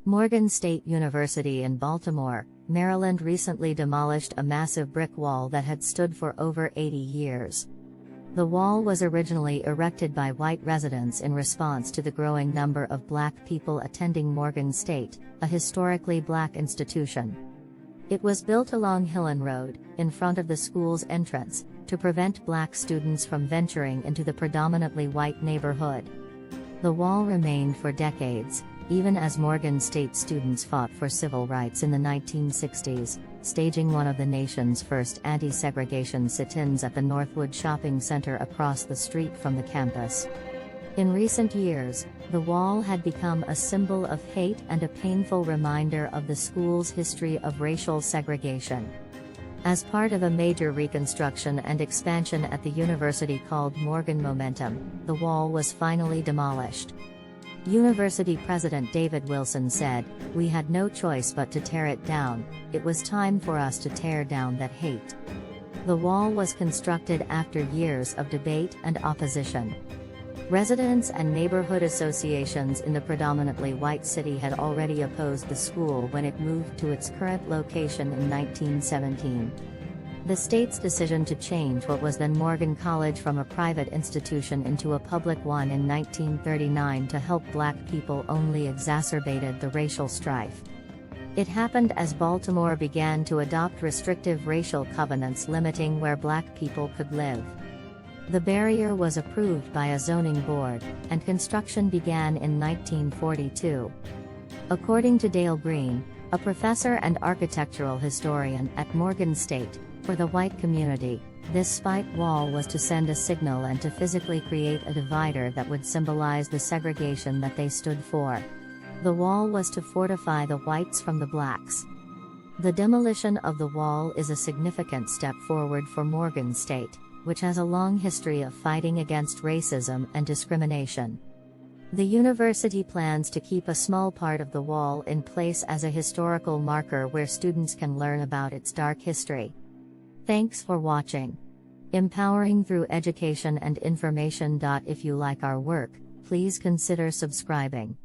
Morgan State University in Baltimore, Maryland recently demolished a massive brick wall that had stood for over 80 years. The wall was originally erected by white residents in response to the growing number of black people attending Morgan State, a historically black institution. It was built along Hillen Road, in front of the school's entrance, to prevent black students from venturing into the predominantly white neighborhood. The wall remained for decades, even as Morgan State students fought for civil rights in the 1960s, staging one of the nation's first anti-segregation sit-ins at the Northwood Shopping Center across the street from the campus. In recent years, the wall had become a symbol of hate and a painful reminder of the school's history of racial segregation. As part of a major reconstruction and expansion at the university called Morgan Momentum, the wall was finally demolished. University President David Wilson said, "We had no choice but to tear it down. It was time for us to tear down that hate." The wall was constructed after years of debate and opposition. Residents and neighborhood associations in the predominantly white city had already opposed the school when it moved to its current location in 1917. The state's decision to change what was then Morgan College from a private institution into a public one in 1939 to help black people only exacerbated the racial strife. It happened as Baltimore began to adopt restrictive racial covenants limiting where black people could live. The barrier was approved by a zoning board, and construction began in 1942. According to Dale Green, a professor and architectural historian at Morgan State, for the white community, this spike wall was to send a signal and to physically create a divider that would symbolize the segregation that they stood for. The wall was to fortify the whites from the blacks. The demolition of the wall is a significant step forward for Morgan State, which has a long history of fighting against racism and discrimination. The university plans to keep a small part of the wall in place as a historical marker where students can learn about its dark history. Thanks for watching. Empowering through education and information. If you like our work, please consider subscribing.